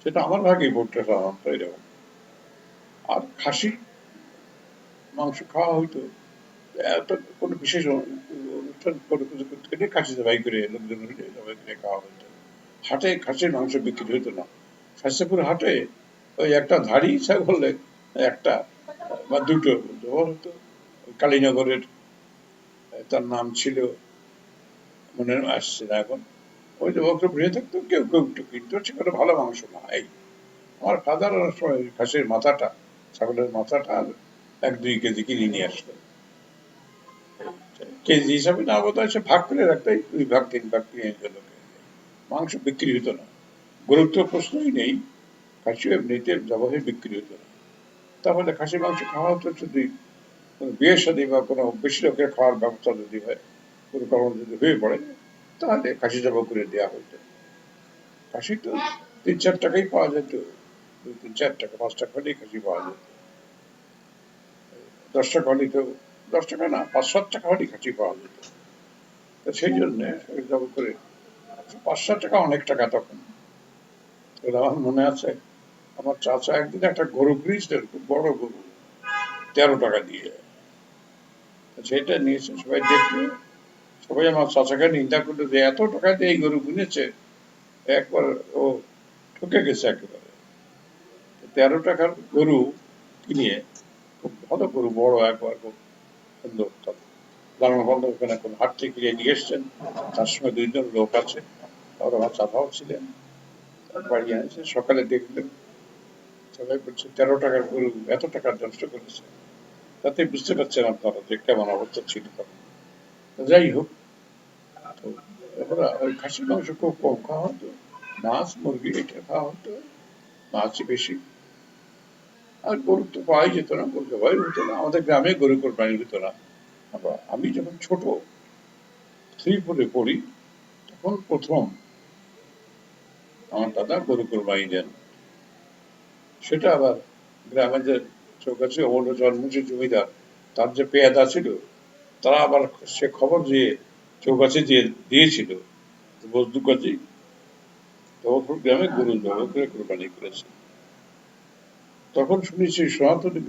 সেটা আমার ভাগেই পড়তো সাধারণত এরকম। আর খাসির মাংস খাওয়া হইতো এত কোনো বিশেষ অনুষ্ঠান কোনো কিছু করতে গেলে খাসি জবাই করে লোকজন হইলে জবাই করে খাওয়া হতো। হাটে খাসির মাংস বিক্রি হতো না। শাস্তিপুর হাটে ওই একটা ধাড়ি ছাগলে একটা বা দুটো দেওয়া হতো। কালীনগরের, তার নাম ছিল, মনে আসছে না এখন। ওই যে বক্র ভেঙে থাকতো, কেউ কেউ একটু কিনতো, সেখানে ভালো মাংস না। এই আমার ফাদার সময় খাসির মাথাটা, ছাগলের মাথাটা 1-2 কেজি কিনে নিয়ে আসতো। কেজি হিসাবে না, বোধ হয় সে ভাগ করে রাখতো, 2 ভাগ 3 ভাগ কিনে নিত লোকে। মাংস বিক্রি হতো না, গরুর তো প্রশ্নই নেই। খাসি এমনিতে জবাই বিক্রি হতো না। তাহলে খাসি মাংস খাওয়া হতো যদি কোনো বিয়ে শাদী বা কোনো বেশি লোকের খাওয়ার ব্যবস্থা যদি হয়, কোনো কারণ যদি হয়ে পড়ে, তাহলে খাসি জবাই করে দেওয়া হতো। খাসি তো 3-4 টাকাই পাওয়া যেত, 2-3-4 টাকা 5 টাকা হলেই খাসি পাওয়া যেত। 10 টাকা হলেই তো, 10 টাকা না, 5-7 টাকা হলেই খাসি পাওয়া যেত। তো সেই জন্য জবাই করে 5-7 টাকা অনেক টাকা তখন। আমার মনে আছে, আমার চাচা একদিন একটা গরু কিনেছিলেন, খুব বড় গরু, 13 টাকা দিয়ে। সেটা নিয়েছে, সবাই দেখলো, সবাই আমার চাচাকে নিন্দা করলো যে এত টাকা দিয়ে এই গরু কিনেছে। একবার ও ঠকে গেছে একেবারে। 13 টাকার গরু কিনে, খুব ভালো গরু, বড় একবার, খুব সুন্দর। লালন বন্ধ ওখানে কোন হাট থেকে কিনে নিয়ে এসছেন, তার সঙ্গে 2 জন লোক আছে, আর আমার চাচাও ছিলেন। বাড়ি এনেছে, সকালে দেখলেন, সবাই বলছে 13 টাকার গরু এত টাকার নষ্ট করেছে। তাতে বুঝতে পারছেন আপনারা যে কেমন অবস্থা ছিল তখন। যাই হোক, তো ওরা ওই খাসির মাংস খুব কম খাওয়া হতো, মাছ মুরগি এটা খাওয়া হতো, মাছই বেশি। আর গরু তো পাওয়াই যেত না, গরু জবাই হতো না, আমাদের গ্রামে গরু কোরবানি হতো না। আমি যখন ছোট 3-4 পড়ি, তখন প্রথম আমার দাদা গরু কোরবানি দেন। সেটা আবার গ্রামের যে চৌকাছি অমূল্য জন্মসী জমিদার, তার যে পেয়াদা ছিল, তারা আবার সে খবর দিয়ে চৌকাছি দিয়ে দিয়েছিল বজদু কাজী জবরপুর গ্রামে গরু জবাই করে কোরবানি করেছে। তখন শুনেছি সনাতনী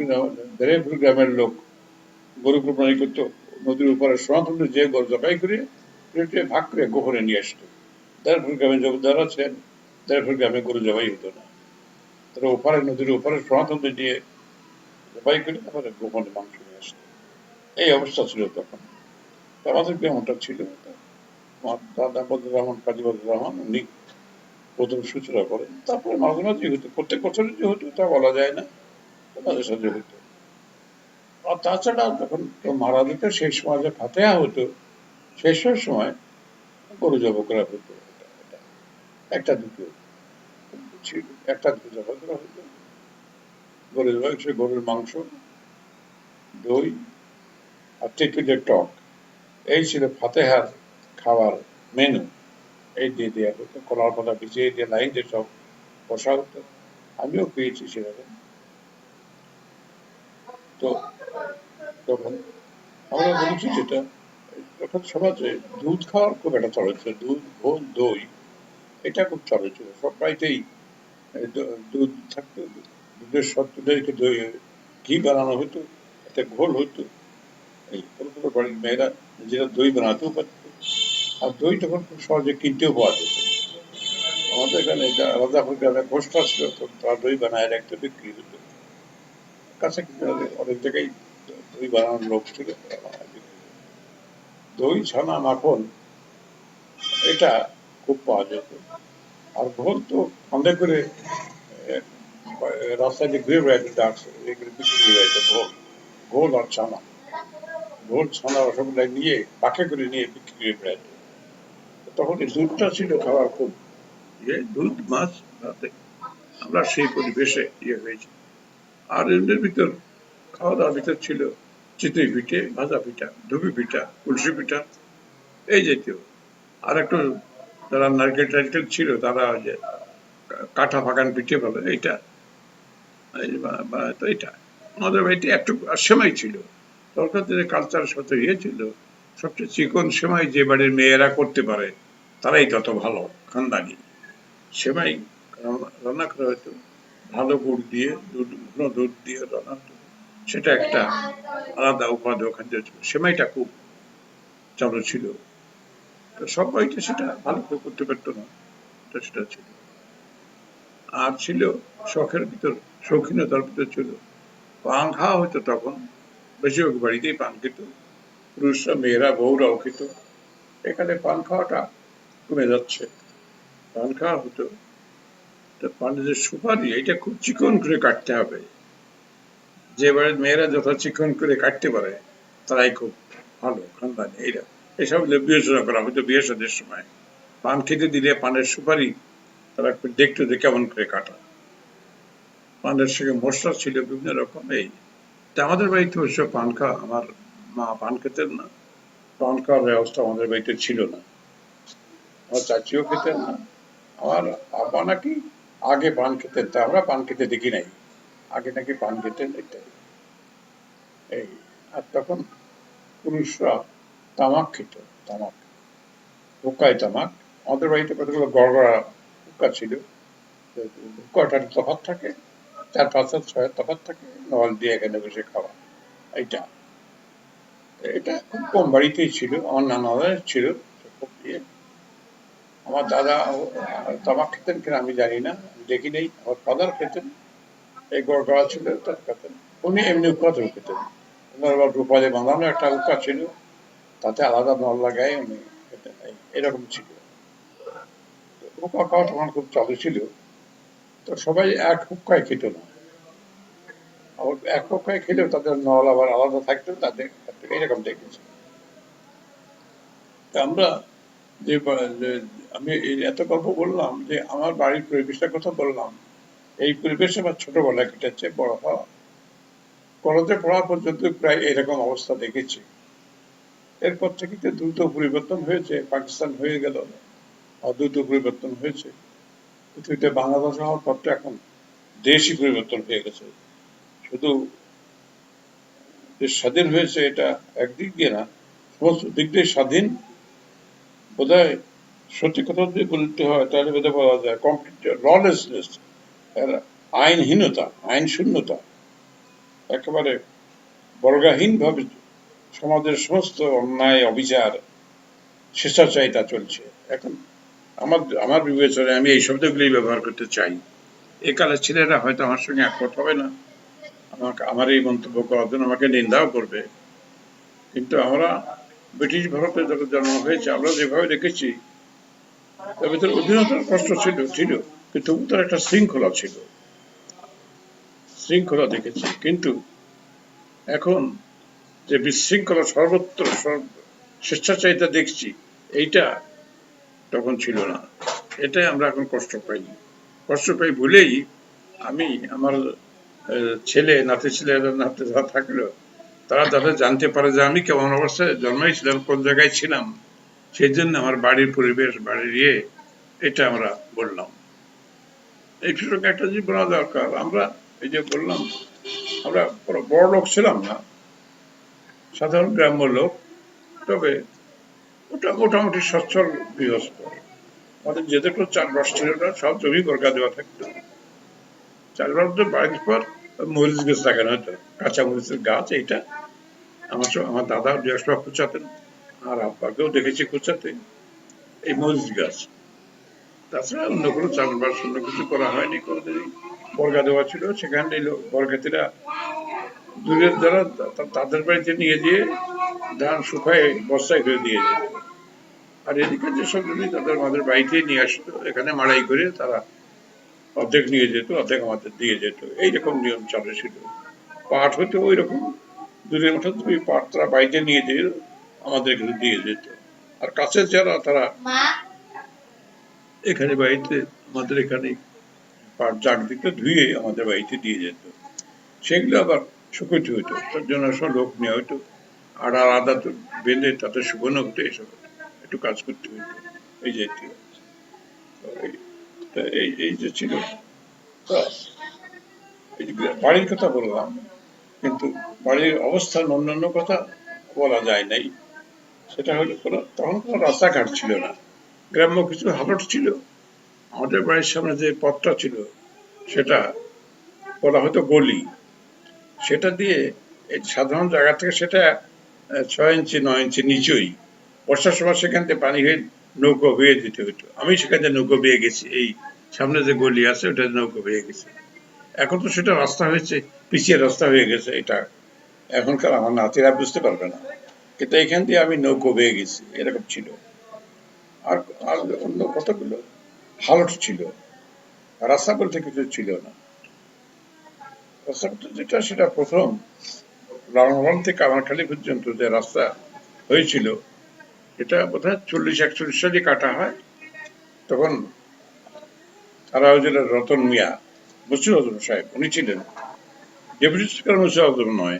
দেরেপুর গ্রামের লোক গরু কোরবানি করতো, নদীর উপরে সনাতনী যে গরু জবাই করে ভাগ করে গোপনে নিয়ে আসতো। দেরেপুর গ্রামে জমিদার আছেন, দেরেপুর গ্রামে গরু জবাই হতো না, তারা ওপারে নদীর ওপারে সনাতনী দিয়ে জবাই করে তারপরে গোপনে মাংস নিয়ে আসতো। এই অবস্থা ছিল তখন। আমাদের গ্রামটা ছিল, আমার দাদা বদুর রহমান, কাজী বদুর রহমান, উনি প্রথম সূচনা করেন। তারপরে মাঝে মাঝে হতো, প্রত্যেক বছরই যে হতো তা বলা যায় না, মাঝে সাঝে হতো। আর তাছাড়া যখন কেউ মারা যেত, সেই সময় যে ফাতেহা হতো, শেষের সময় গরু জবাই করা হতো। একটা দুটো ছিল, একটা দুটো জবাই করা হতো। গরু জবাই, সে গরুর মাংস, দই আর তেঁতুলের টক, এই ছিল ফাতেহার খাওয়ার মেনু। এই দিয়ে দেওয়া হতো, কলার পাতা ভিজিয়ে দিয়ে লাইন দিয়ে সব বসা হতো, আমিও পেয়েছি সেরকম। তো তখন আমরা বলেছি যেটা, তখন সমাজে দুধ খাওয়ার খুব একটা চলে ছিল, দুধ, ঘোল, দই, এটা খুব চলে ছিল সব বাড়িতেই। দুধ থাকতো, দুধের সত্ত্বে দই, ঘি বানানো হতো, এতে ঘোল হতো। এই কোনো কোনো বাড়ির মেয়েরা নিজেরা দই বানাতেও পারত। আর দই তখন খুব সহজে কিনতেও পাওয়া যেত। আমাদের এখানে রাজাপুর গ্রামে ঘোষটা ছিল, তো তারা দই বানায় রাখতে বিক্রি হতো। কাছে অনেক জায়গায় দই বানানোর লোক ছিল, দই, ছানা, মাখন, এটা খুব পাওয়া যেত। আর ঘোল তো সন্দেহ করে রাস্তায় যে ঘুরে বেড়াইতো, ডাকছে এগুলো বিক্রি করে বেড়াইতো, ঘোল, ঘোল আর ছানা, ঘোল, ছানা, রসগোল্লা নিয়ে পাখে করে নিয়ে বিক্রি করে বেড়াইতো। তখন এই দুধটা ছিল খাওয়ার খুব দুধ, মাছ, রাতে আমরা সেই পরিবেশে হয়েছি। আর এদের ভিতর খাওয়া দাওয়ার ভিতর ছিল চিতই পিঠে, ভাজা পিঠা, ধুবি পিঠা, কুলসি পিঠা, এই জাতীয়। আর একটু যারা নারকেল টারকেল ছিল তারা যে কাঠা ফাঁকান পিঠে বলে, এইটা তো এটা আমাদের বাড়িতে একটু সেমাই ছিল। তখনকার দিনে কালচারের সাথে ছিল, সবচেয়ে চিকন সেমাই যে বাড়ির মেয়েরা করতে পারে তারাই তত ভালো খানদানি। সেমাই রান্না করা হতো ভালো গুড় দিয়ে, ঘন দুধ দিয়ে রান্না হতো। সেটা একটা আলাদা উপাদেয় খাদ্য ছিল। সেমাইটা খুব চালু ছিল। তো সবাই তো সেটা ভালো করে করতে পারতো না, সেটা ছিল। আর ছিল শখের ভিতর, শৌখিনতার ভিতর ছিল পান খাওয়া হতো তখন। বেশিরভাগ বাড়িতেই পান খেত, পুরুষরা, মেয়েরা, বউরাও খেত। এখানে পান খাওয়াটা কমে যাচ্ছে। পান খাওয়া হতো, পানের যে সুপারি, এটা খুব চিকন করে কাটতে হবে। যে বাড়ির মেয়েরা যত চিকন করে কাটতে পারে তারাই খুব ভালো খানদানি। এইরা এসব বিবেচনা করা হতো বিয়ে সাদের সময়। পান খেতে দিলে পানের সুপারি তারা একটু দেখতো যে কেমন করে কাটা। পানের সঙ্গে মশলা ছিল বিভিন্ন রকম। এই আমাদের বাড়িতে অবশ্য পান খাওয়া, আমার মা পান খেতেন না, পান খাওয়ার ব্যবস্থা আমাদের বাড়িতে ছিল না। আমার চাচিও খেতেন না। আমার আব্বা নাকি আগে পান খেতেন, তা আমরা পান খেতে দেখি নাই, আগে নাকি পান খেতেন ইত্যাদি। এই আর তখন পুরুষরা তামাক খেত, তামাক, হুক্কায় তামাক। আমাদের বাড়িতে কতগুলো গড়গড়া হুক্কা ছিল, হুক্কাটার তফাৎ থাকে, 4-5-6 তফাৎ থাকে, নল দিয়ে এখানে বসে খাওয়া। এইটা এটা খুব কম বাড়িতেই ছিল। আমার নানাদের ছিল খুব দিয়ে। আমার দাদা তামাক খেতেন কিনা আমি জানি না, দেখি নেই। আমার ফাদার খেতেন, এই গড়গড়া ছিল তার খেতেন। উনি এমনি উৎপাদন খেতেন। ওনার আবার রূপালে বাঁধানো একটা উৎকা ছিল, তাতে আলাদা নল লাগাই উনি খেতেন। এরকম ছিল। হুক্কা খাওয়া তখন খুব চালু ছিল। তো সবাই এক হুক্কায় খেত না, আবার এক হুক্কায় খেলেও তাদের নল আবার আলাদা থাকতো, তাদের এরকম দেখেছি। আমরা যে আমি এত গল্প বললাম যে আমার বাড়ির পরিবেশটার কথা বললাম, এই পরিবেশে আমার ছোটবেলা কেটেছে, বড় হওয়া, কলেজে পড়া পর্যন্ত প্রায় এরকম অবস্থা দেখেছি। এরপর থেকে তো দ্রুত পরিবর্তন হয়েছে, পাকিস্তান হয়ে গেল, দ্রুত পরিবর্তন হয়েছে। পৃথিবীতে বাংলাদেশ হওয়ার পর তো এখন দেশই পরিবর্তন হয়ে গেছে। শুধু দেশ স্বাধীন হয়েছে এটা একদিক দিয়ে না, সমস্ত দিক দিয়ে স্বাধীন। বোধহয় সত্যি কথা যদি বলতে হয় তাহলে বোধহয় বলা যায় কমপ্লিট ললেসনেস, আইনহীনতা, আইন শূন্যতা, একেবারে বর্গাহীন ভাবে সমাজের সমস্ত অন্যায়, অবিচার, স্বেচ্ছাচারিতা চলছে এখন। আমার বিবেচনায় আমি এই শব্দগুলি ব্যবহার করতে চাই। একালের ছেলেরা হয়তো আমার সঙ্গে একমত হবে না, আমার এই মন্তব্য করার জন্য আমাকে নিন্দাও করবে। কিন্তু আমরা ব্রিটিশ ভারতে যখন জন্ম হয়েছে, আমরা যেভাবে দেখেছি তার ভিতরে অধীনতার কষ্ট ছিল, কিন্তু তার একটা শৃঙ্খলা ছিল, শৃঙ্খলা দেখেছি। কিন্তু এখন যে বিশৃঙ্খলা সর্বত্র, স্বেচ্ছাচারিতা দেখছি, এইটা তখন ছিল না। এটাই আমরা এখন কষ্ট পাই বলেই আমি আমার ছেলে, নাতি ছেলেরা, নাতি থাকলেও তারা যাতে জানতে পারে যে আমি কেমন অবস্থায় জন্মাইছিলাম, কোন জায়গায় ছিলাম, সেই জন্য আমার বাড়ির পরিবেশ, বাড়ির এটা আমরা বললাম। এই সুযোগ একটা জিনিস বলা দরকার। আমরা এই যে বললাম, আমরা বড় লোক ছিলাম না, সাধারণ গ্রাম্য লোক, তবে ওটা মোটামুটি সচ্ছল গৃহস্থ। আমাদের যেহেতু চাষবাস ছিল না, সব জমি বর্গা দেওয়া থাকতো। চাষবাস বাড়ির পর মরিচ গাছ লাগানো হতো, কাঁচা মরিচের গাছ। এইটা আমার দাদা বৃহস্পতি খুঁচাতেন, আর আব্বাকেও দেখেছি খুঁচাতে এই মরিচ গাছ। তাছাড়া অন্য কোনো চাষবাস অন্য কিছু করা হয়নি কোনোদিনই। বর্গা দেওয়া ছিল, সেখানে বর্গাতিরা দূরের যারা তাদের বাড়িতে নিয়ে গিয়ে ধান শুকায় বস্তায় করে দিয়ে যেত। আর এদিকে যেসব জমি তাদের আমাদের বাড়িতে নিয়ে আসতো, এখানে মাড়াই করে তারা অর্ধেক নিয়ে যেত, অর্ধেক আমাদের দিয়ে যেত। এইরকম নিয়ম চালু ছিল। পাট হইতো ওই রকম, দূরের মতো দুই পাট তারা বাড়িতে নিয়ে যেত, আমাদের এখানে দিয়ে যেত। আর কাছের যারা তারা এখানে বাড়িতে আমাদের এখানে পাট জাগ দিতে ধুয়ে আমাদের বাড়িতে দিয়ে যেত। সেগুলো আবার শুকোতে হইতো, তার জন্য সব লোক নেওয়া হইতো। আর আলাদা বেঁধে তাতে শুকনো হতো, এসব একটু কাজ করতে হইতো। এই যে এই যে ছিল, বাড়ির কথা বললাম, কিন্তু বাড়ির অবস্থান অন্যান্য কথা বলা যায় নাই। সেটা হলো তখন কোনো রাস্তাঘাট ছিল না, গ্রাম্য কিছু হালট ছিল। আমাদের বাড়ির সামনে যে পথটা ছিল সেটা বলা হতো গলি। সেটা দিয়ে এই সাধারণ জায়গা থেকে সেটা 6 ইঞ্চি 9 ইঞ্চি নিচুই। বর্ষার সময় সেখান থেকে পানি হয়ে নৌকো হয়ে যেতে হতো। আমি সেখান থেকে নৌকো বেয়ে গেছি, এই সামনে যে গলি আছে ওটা নৌকো বেয়ে গেছে। এখন তো সেটা রাস্তা হয়েছে, পিছিয়ে রাস্তা হয়ে গেছে। এটা এখনকার আমার নাতিরা বুঝতে পারবে না, কিন্তু এখান দিয়ে আমি নৌকো বেয়ে গেছি, এরকম ছিল। আর আর অন্য কতগুলো হালট ছিল, রাস্তা বলতে কিছু ছিল না। রাস্তা বলতে যেটা, সেটা প্রথম লালমোহন থেকে কামারখালী পর্যন্ত যে রাস্তা হয়েছিল, এটা বোধহয় 40-41 সালে কাটা হয়। তখন তারাউজের রতন মিয়া, মসির আজম সাহেব, উনি ছিলেন ডেপুটি স্পিকার। মসির আজম নয়,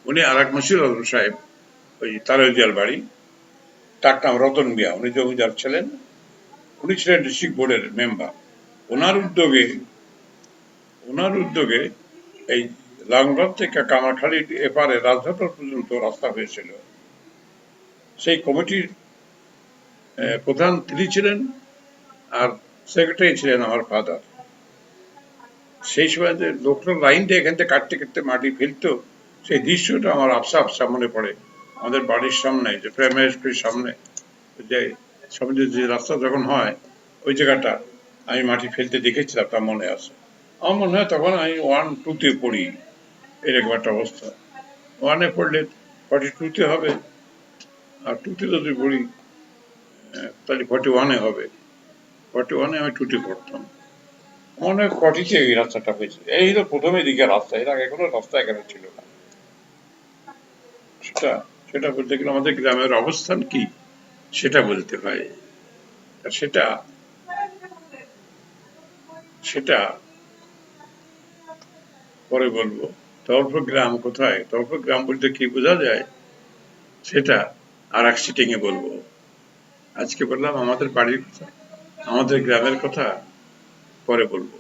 উনি আর এক মসির আজম সাহেব, ওই তারাউজিয়ার বাড়ি, তার নাম রতন মিয়া, উনি জমিদার ছিলেন। উনি ছিলেন ডিস্ট্রিক্ট বোর্ডের মেম্বার। ওনার উদ্যোগে এই লালমোহন থেকে কামারখালী এপারে রাজধানী পর্যন্ত রাস্তা হয়েছিল। সেই কমিটির প্রধান তিনি ছিলেন, আর সেক্রেটারি ছিলেন আমার ফাদার। সেই সময় যে লোকটা লাইন দিয়ে এখান থেকে কাটতে কাটতে মাটি ফেলতো, সেই দৃশ্যটা আমার আবসা আবসা মনে পড়ে। আমাদের বাড়ির সামনে, যে প্রাইমারি স্কুলের সামনে যে সামনে যে রাস্তা যখন হয়, ওই জায়গাটা আমি মাটি ফেলতে দেখেছিলাম, তা মনে আছে। আমার মনে হয় তখন আমি 1-2-তে পড়ি, এরকম একটা অবস্থা। 1-এ পড়লে 42-তে হবে, আর 2-তে যদি পড়ি তাহলে 41-এ হবে। 41-এ আমি 2-তে পড়তাম। মনে হয় 40-তে এই রাস্তাটা হয়েছে। এই হলো প্রথম এদিকে রাস্তা, এর আগে কোনো রাস্তা এখানে ছিল না। সেটা সেটা বলতে গেলে আমাদের গ্রামের অবস্থান কি সেটা বলতে হয়। আর সেটা সেটা পরে বলবো। তারপর গ্রাম কোথায়, তারপর গ্রাম বলতে কি বোঝা যায় সেটা আর এক সিটিং এ বলবো। আজকে বললাম আমাদের বাড়ির কথা, আমাদের গ্রামের কথা পরে বলবো।